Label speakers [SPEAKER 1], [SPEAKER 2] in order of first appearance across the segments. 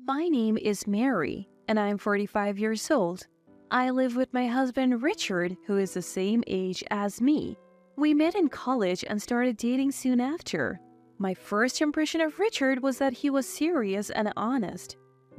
[SPEAKER 1] My name is Mary, and I'm 45 years old. I live with my husband Richard, who is the same age as me. We met in college and started dating soon after. My first impression of Richard was that he was serious and honest.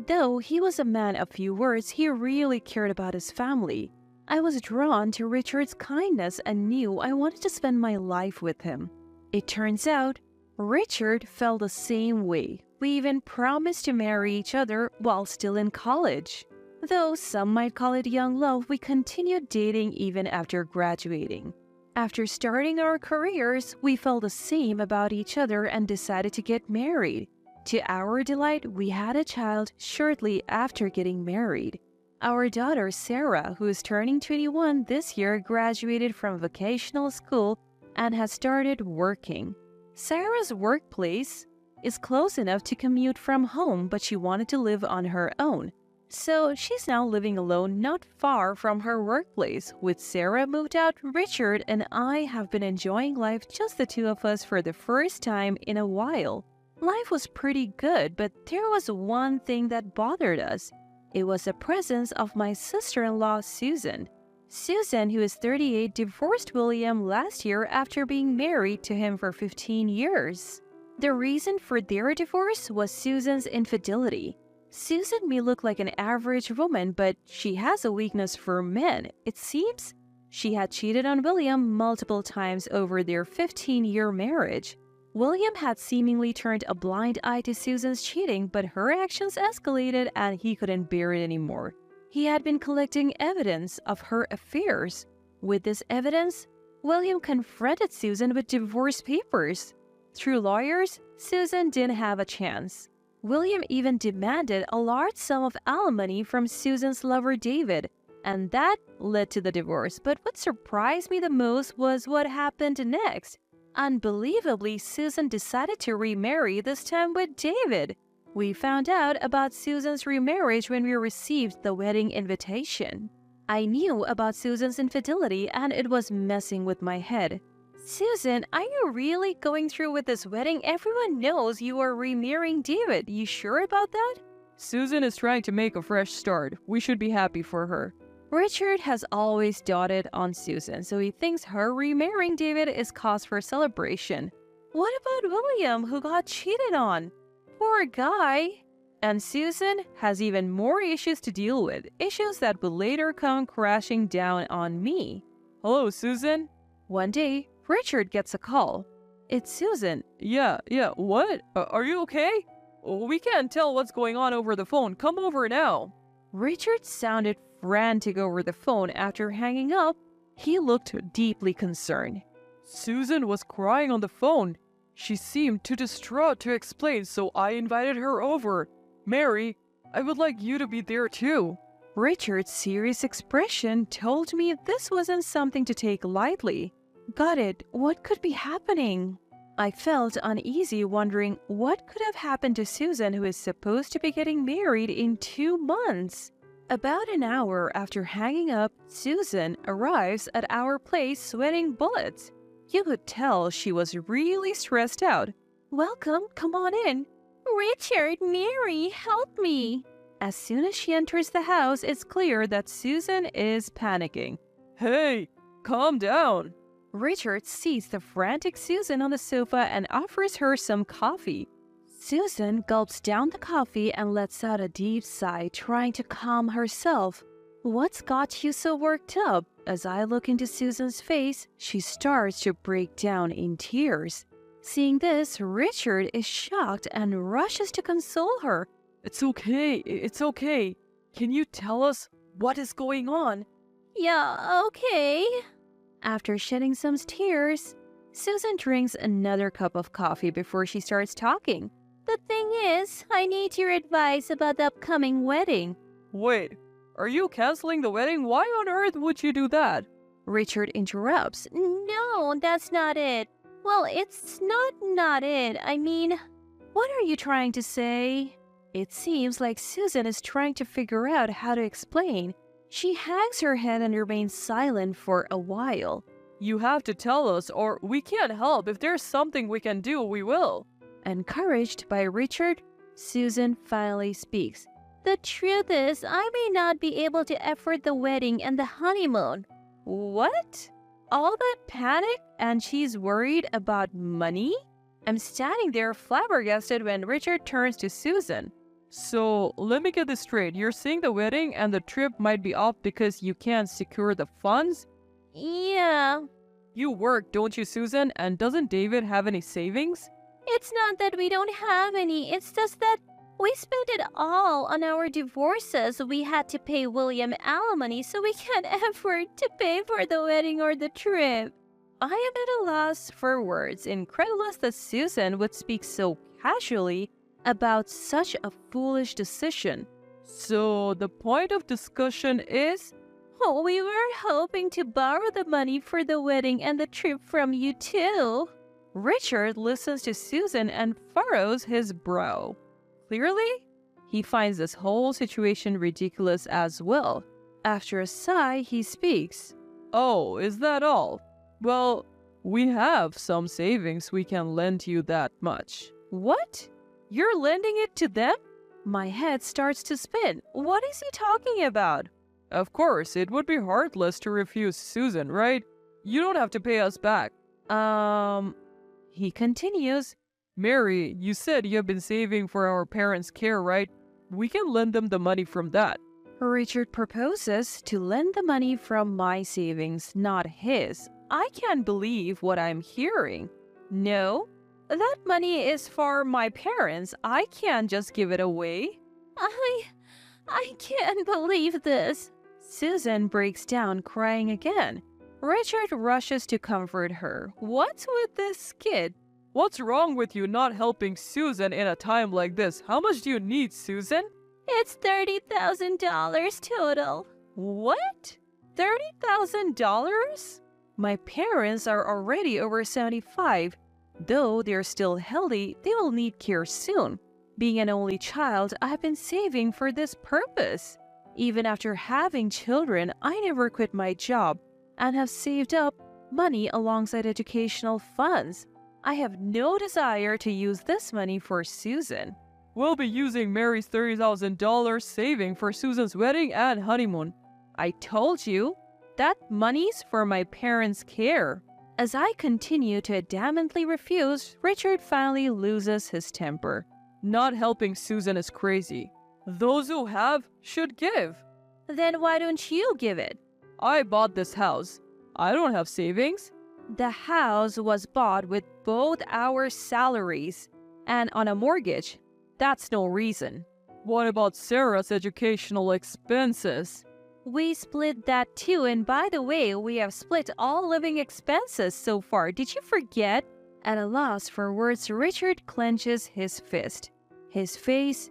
[SPEAKER 1] Though he was a man of few words, he really cared about his family. I was drawn to Richard's kindness and knew I wanted to spend my life with him. It turns out, Richard felt the same way. We even promised to marry each other while still in college. Though some might call it young love, we continued dating even after graduating. After starting our careers, we felt the same about each other and decided to get married. To our delight, we had a child shortly after getting married. Our daughter Sarah, who is turning 21 this year, graduated from vocational school and has started working. Sarah's workplace is close enough to commute from home, but she wanted to live on her own. So she's now living alone not far from her workplace. With Sarah moved out, Richard and I have been enjoying life, just the two of us, for the first time in a while. Life was pretty good, but there was one thing that bothered us. It was the presence of my sister-in-law, Susan. Susan, who is 38, divorced William last year after being married to him for 15 years. The reason for their divorce was Susan's infidelity. Susan may look like an average woman, but she has a weakness for men. It seems she had cheated on William multiple times over their 15-year marriage. William had seemingly turned a blind eye to Susan's cheating, but her actions escalated and he couldn't bear it anymore. He had been collecting evidence of her affairs. With this evidence, William confronted Susan with divorce papers. Through lawyers, Susan didn't have a chance. William even demanded a large sum of alimony from Susan's lover David, and that led to the divorce. But what surprised me the most was what happened next. Unbelievably, Susan decided to remarry, this time with David. We found out about Susan's remarriage when we received the wedding invitation. I knew about Susan's infidelity and it was messing with my head. Susan, are you really going through with this wedding? Everyone knows you are remarrying David. You sure about that?
[SPEAKER 2] Susan is trying to make a fresh start. We should be happy for her.
[SPEAKER 1] Richard has always doted on Susan, so he thinks her remarrying David is cause for celebration. What about William, who got cheated on? Poor guy. And Susan has even more issues to deal with, issues that will later come crashing down on me.
[SPEAKER 2] Hello, Susan?
[SPEAKER 1] One day, Richard gets a call. It's Susan.
[SPEAKER 2] Yeah, what? Are you okay? We can't tell what's going on over the phone. Come over now.
[SPEAKER 1] Richard sounded frantic over the phone. After hanging up, he looked deeply concerned.
[SPEAKER 2] Susan was crying on the phone. She seemed too distraught to explain, so I invited her over. Mary, I would like you to be there too.
[SPEAKER 1] Richard's serious expression told me this wasn't something to take lightly. Got it. What could be happening? I felt uneasy, wondering what could have happened to Susan, who is supposed to be getting married in 2 months. About an hour after hanging up, Susan arrives at our place sweating bullets. You could tell she was really stressed out. Welcome, come on in. Richard, Mary, help me. As soon as she enters the house, it's clear that Susan is panicking.
[SPEAKER 2] Hey, calm down.
[SPEAKER 1] Richard sees the frantic Susan on the sofa and offers her some coffee. Susan gulps down the coffee and lets out a deep sigh, trying to calm herself. What's got you so worked up? As I look into Susan's face, she starts to break down in tears. Seeing this, Richard is shocked and rushes to console her.
[SPEAKER 2] It's okay. Can you tell us what is going on?
[SPEAKER 1] Yeah, okay. After shedding some tears, Susan drinks another cup of coffee before she starts talking. The thing is, I need your advice about the upcoming wedding.
[SPEAKER 2] Wait, are you canceling the wedding? Why on earth would you do that?
[SPEAKER 1] Richard interrupts. No, that's not it. Well, it's not it. I mean, what are you trying to say? It seems like Susan is trying to figure out how to explain. She hangs her head and remains silent for a while.
[SPEAKER 2] You have to tell us, or we can't help. If there's something we can do, we will.
[SPEAKER 1] Encouraged by Richard, Susan finally speaks. The truth is, I may not be able to afford the wedding and the honeymoon. What? All that panic and she's worried about money? I'm standing there flabbergasted when Richard turns to Susan.
[SPEAKER 2] So, let me get this straight. You're saying the wedding and the trip might be off because you can't secure the funds?
[SPEAKER 1] Yeah.
[SPEAKER 2] You work, don't you, Susan? And doesn't David have any savings?
[SPEAKER 1] It's not that we don't have any, it's just that we spent it all on our divorces. We had to pay William alimony, so we can't afford to pay for the wedding or the trip. I am at a loss for words, incredulous that Susan would speak so casually about such a foolish decision.
[SPEAKER 2] So, the point of discussion is?
[SPEAKER 1] Oh, we were hoping to borrow the money for the wedding and the trip from you too. Richard listens to Susan and furrows his brow. Clearly, he finds this whole situation ridiculous as well. After a sigh, he speaks.
[SPEAKER 2] Oh, is that all? Well, we have some savings we can lend you that much.
[SPEAKER 1] What? You're lending it to them? My head starts to spin. What is he talking about?
[SPEAKER 2] Of course, it would be heartless to refuse Susan, right? You don't have to pay us back.
[SPEAKER 1] He continues.
[SPEAKER 2] Mary, you said you have been saving for our parents' care, right? We can lend them the money from that.
[SPEAKER 1] Richard proposes to lend the money from my savings, not his. I can't believe what I'm hearing. No, that money is for my parents. I can't just give it away. I can't believe this. Susan breaks down, crying again. Richard rushes to comfort her. What's with this kid?
[SPEAKER 2] What's wrong with you not helping Susan in a time like this? How much do you need, Susan?
[SPEAKER 1] It's $30,000 total. What? $30,000? My parents are already over 75. Though they're still healthy, they will need care soon. Being an only child, I've been saving for this purpose. Even after having children, I never quit my job and have saved up money alongside educational funds. I have no desire to use this money for Susan.
[SPEAKER 2] We'll be using Mary's $30,000 saving for Susan's wedding and honeymoon.
[SPEAKER 1] I told you, that money's for my parents' care. As I continue to adamantly refuse, Richard finally loses his temper.
[SPEAKER 2] Not helping Susan is crazy. Those who have should give.
[SPEAKER 1] Then why don't you give it?
[SPEAKER 2] I bought this house. I don't have savings.
[SPEAKER 1] The house was bought with both our salaries and on a mortgage. That's no reason.
[SPEAKER 2] What about Sarah's educational expenses?
[SPEAKER 1] We split that too, and by the way, we have split all living expenses so far. Did you forget? At a loss for words, Richard clenches his fist. His face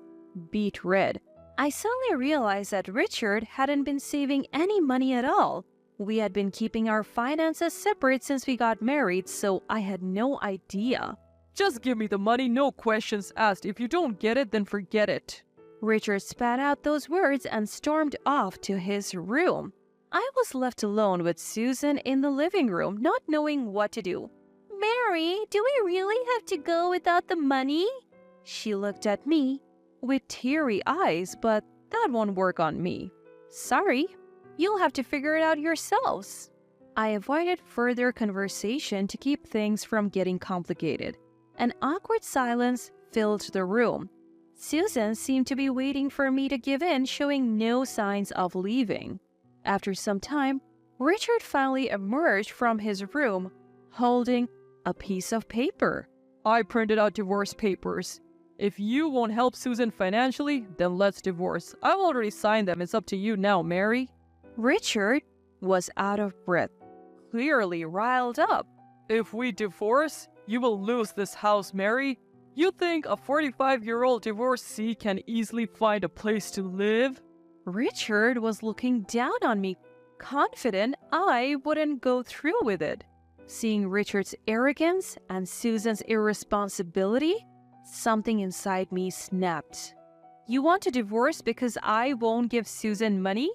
[SPEAKER 1] beat red. I suddenly realized that Richard hadn't been saving any money at all. We had been keeping our finances separate since we got married, so I had no idea.
[SPEAKER 2] Just give me the money, no questions asked. If you don't get it, then forget it.
[SPEAKER 1] Richard spat out those words and stormed off to his room. I was left alone with Susan in the living room, not knowing what to do. Mary, do we really have to go without the money? She looked at me with teary eyes, but that won't work on me. Sorry, you'll have to figure it out yourselves. I avoided further conversation to keep things from getting complicated. An awkward silence filled the room. Susan seemed to be waiting for me to give in, showing no signs of leaving. After some time, Richard finally emerged from his room, holding a piece of paper.
[SPEAKER 2] I printed out divorce papers. If you won't help Susan financially, then let's divorce. I've already signed them. It's up to you now, Mary.
[SPEAKER 1] Richard was out of breath, clearly riled up.
[SPEAKER 2] If we divorce, you will lose this house, Mary. You think a 45-year-old divorcee can easily find a place to live?
[SPEAKER 1] Richard was looking down on me, confident I wouldn't go through with it. Seeing Richard's arrogance and Susan's irresponsibility, something inside me snapped. You want to divorce because I won't give Susan money?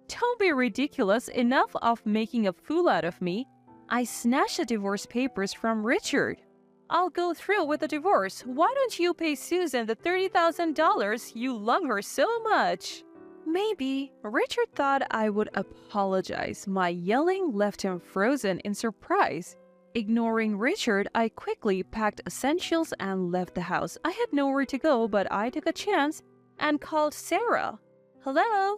[SPEAKER 1] Don't be ridiculous. Enough of making a fool out of me. I snatched the divorce papers from Richard. I'll go through with the divorce. Why don't you pay Susan the $30,000? You love her so much. Maybe Richard thought I would apologize. My yelling left him frozen in surprise. Ignoring Richard, I quickly packed essentials and left the house. I had nowhere to go, but I took a chance and called Sarah. Hello?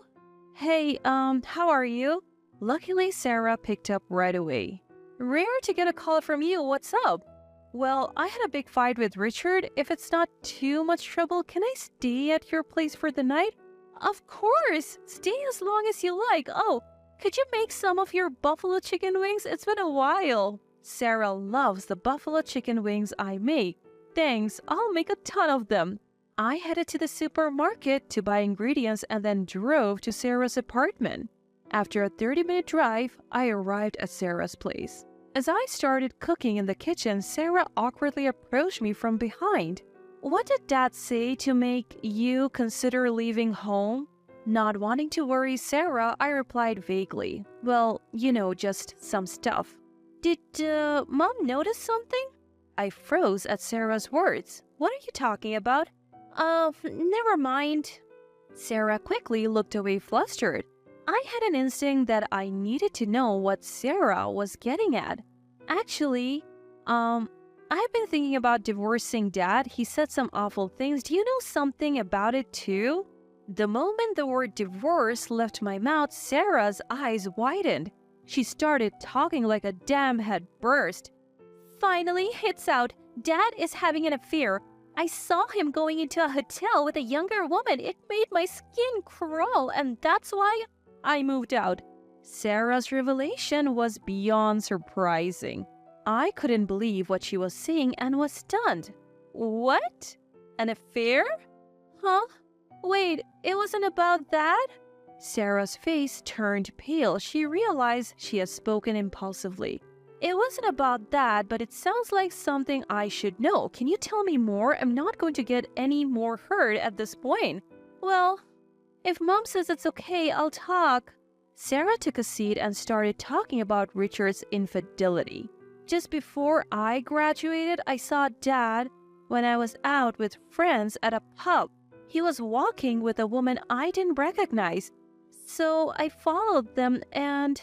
[SPEAKER 1] Hey, how are you? Luckily, Sarah picked up right away. Rare to get a call from you. What's up? Well, I had a big fight with Richard. If it's not too much trouble, can I stay at your place for the night? Of course! Stay as long as you like. Oh, could you make some of your buffalo chicken wings? It's been a while. Sarah loves the buffalo chicken wings I make. Thanks, I'll make a ton of them. I headed to the supermarket to buy ingredients and then drove to Sarah's apartment. After a 30-minute drive, I arrived at Sarah's place. As I started cooking in the kitchen, Sarah awkwardly approached me from behind. What did Dad say to make you consider leaving home? Not wanting to worry Sarah, I replied vaguely. Well, just some stuff. Did Mom notice something? I froze at Sarah's words. What are you talking about? Never mind. Sarah quickly looked away flustered. I had an instinct that I needed to know what Sarah was getting at. Actually, I've been thinking about divorcing Dad. He said some awful things. Do you know something about it too? The moment the word divorce left my mouth, Sarah's eyes widened. She started talking like a dam had burst. Finally, it's out. Dad is having an affair. I saw him going into a hotel with a younger woman. It made my skin crawl, and that's why I moved out. Sarah's revelation was beyond surprising. I couldn't believe what she was saying and was stunned. What? An affair? Huh? Wait, it wasn't about that? Sarah's face turned pale. She realized she had spoken impulsively. It wasn't about that, but it sounds like something I should know. Can you tell me more? I'm not going to get any more hurt at this point. Well, if Mom says it's okay, I'll talk. Sarah took a seat and started talking about Richard's infidelity. Just before I graduated, I saw Dad when I was out with friends at a pub. He was walking with a woman I didn't recognize. So I followed them and...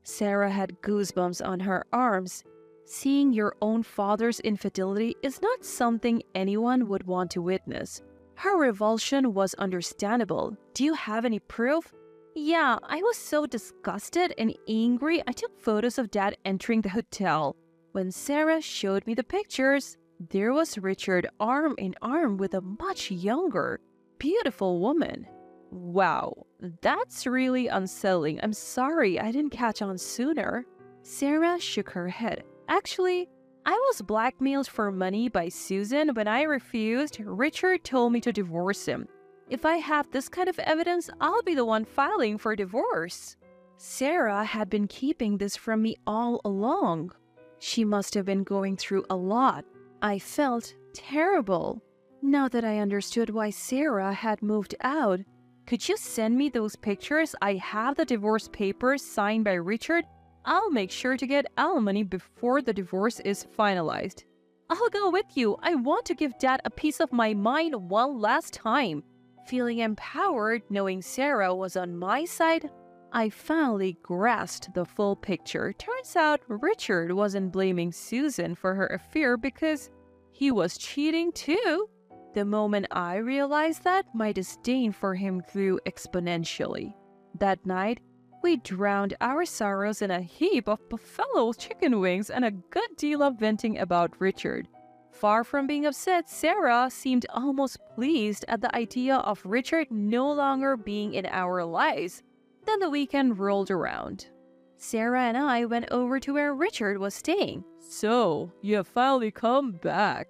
[SPEAKER 1] Sarah had goosebumps on her arms. Seeing your own father's infidelity is not something anyone would want to witness. Her revulsion was understandable. Do you have any proof? Yeah, I was so disgusted and angry I took photos of Dad entering the hotel. When Sarah showed me the pictures, there was Richard arm in arm with a much younger, beautiful woman. Wow, that's really unsettling. I'm sorry I didn't catch on sooner. Sarah shook her head. Actually, I was blackmailed for money by Susan. When I refused, Richard told me to divorce him. If I have this kind of evidence, I'll be the one filing for divorce. Sarah had been keeping this from me all along. She must have been going through a lot. I felt terrible. Now that I understood why Sarah had moved out, could you send me those pictures? I have the divorce papers signed by Richard. I'll make sure to get alimony before the divorce is finalized. I'll go with you. I want to give Dad a piece of my mind one last time. Feeling empowered, knowing Sarah was on my side, I finally grasped the full picture. Turns out Richard wasn't blaming Susan for her affair because he was cheating too. The moment I realized that, my disdain for him grew exponentially. That night, we drowned our sorrows in a heap of buffalo chicken wings and a good deal of venting about Richard. Far from being upset, Sarah seemed almost pleased at the idea of Richard no longer being in our lives. Then the weekend rolled around. Sarah and I went over to where Richard was staying.
[SPEAKER 2] So, you have finally come back.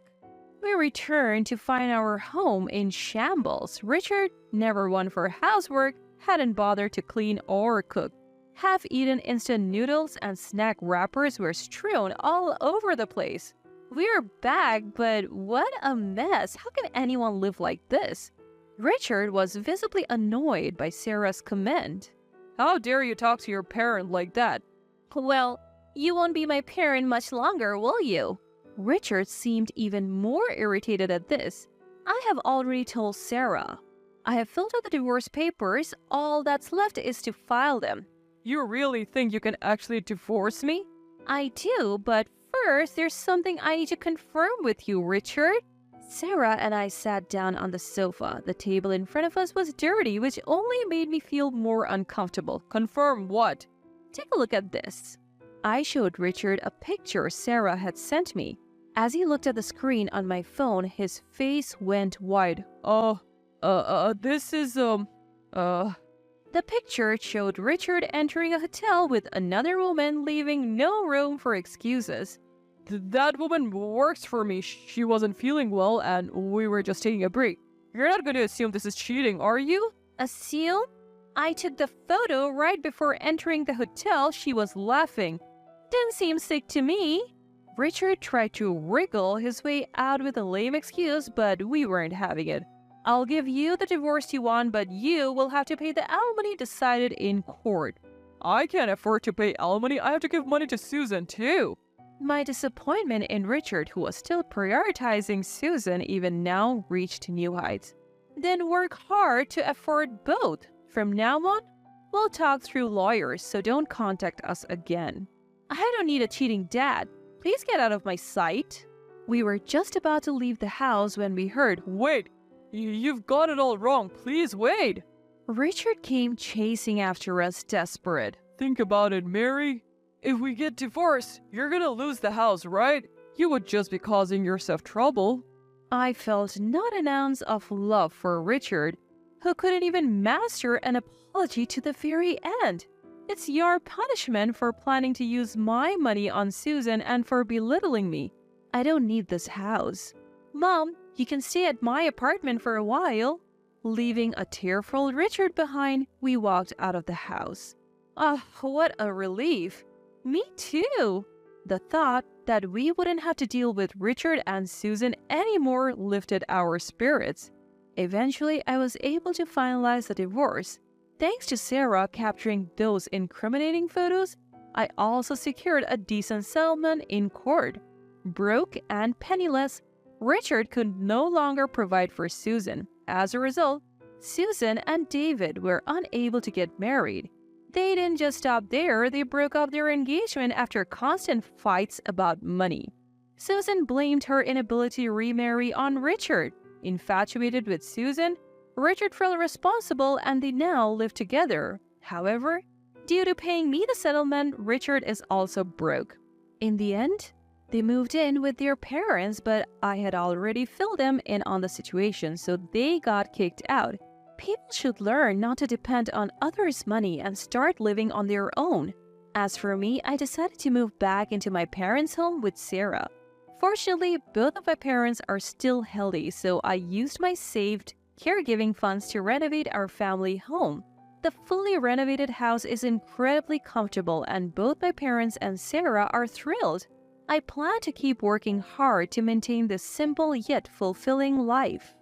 [SPEAKER 1] We returned to find our home in shambles. Richard, never one for housework, hadn't bothered to clean or cook. Half-eaten instant noodles and snack wrappers were strewn all over the place. We're back, but what a mess. How can anyone live like this? Richard was visibly annoyed by Sarah's comment.
[SPEAKER 2] How dare you talk to your parent like that?
[SPEAKER 1] Well, you won't be my parent much longer, will you? Richard seemed even more irritated at this. I have already told Sarah. I have filled out the divorce papers. All that's left is to file them.
[SPEAKER 2] You really think you can actually divorce me?
[SPEAKER 1] I do, but first there's something I need to confirm with you, Richard. Sarah and I sat down on the sofa. The table in front of us was dirty, which only made me feel more uncomfortable.
[SPEAKER 2] Confirm what?
[SPEAKER 1] Take a look at this. I showed Richard a picture Sarah had sent me. As he looked at the screen on my phone, his face went wide.
[SPEAKER 2] This is,
[SPEAKER 1] The picture showed Richard entering a hotel with another woman, leaving no room for excuses.
[SPEAKER 2] That woman works for me. She wasn't feeling well and we were just taking a break. You're not going to assume this is cheating, are you?
[SPEAKER 1] Assume? I took the photo right before entering the hotel. She was laughing. Didn't seem sick to me. Richard tried to wriggle his way out with a lame excuse, but we weren't having it. I'll give you the divorce you want, but you will have to pay the alimony decided in court.
[SPEAKER 2] I can't afford to pay alimony. I have to give money to Susan, too.
[SPEAKER 1] My disappointment in Richard, who was still prioritizing Susan, even now reached new heights. Then work hard to afford both. From now on, we'll talk through lawyers, so don't contact us again. I don't need a cheating dad. Please get out of my sight. We were just about to leave the house when we heard,
[SPEAKER 2] Wait, you've got it all wrong. Please wait.
[SPEAKER 1] Richard came chasing after us, desperate.
[SPEAKER 2] Think about it, Mary. If we get divorced, you're gonna lose the house, right? You would just be causing yourself trouble.
[SPEAKER 1] I felt not an ounce of love for Richard, who couldn't even master an apology to the very end. It's your punishment for planning to use my money on Susan and for belittling me. I don't need this house. Mom, you can stay at my apartment for a while. Leaving a tearful Richard behind, we walked out of the house. What a relief. Me too. The thought that we wouldn't have to deal with Richard and Susan anymore lifted our spirits. Eventually, I was able to finalize the divorce. Thanks to Sarah capturing those incriminating photos, I also secured a decent settlement in court. Broke and penniless, Richard could no longer provide for Susan. As a result, Susan and David were unable to get married. They didn't just stop there, they broke up their engagement after constant fights about money. Susan blamed her inability to remarry on Richard. Infatuated with Susan, Richard felt responsible and they now live together. However, due to paying me the settlement, Richard is also broke. In the end, they moved in with their parents, but I had already filled them in on the situation, so they got kicked out. People should learn not to depend on others' money and start living on their own. As for me, I decided to move back into my parents' home with Sarah. Fortunately, both of my parents are still healthy, so I used my saved caregiving funds to renovate our family home. The fully renovated house is incredibly comfortable, and both my parents and Sarah are thrilled. I plan to keep working hard to maintain this simple yet fulfilling life.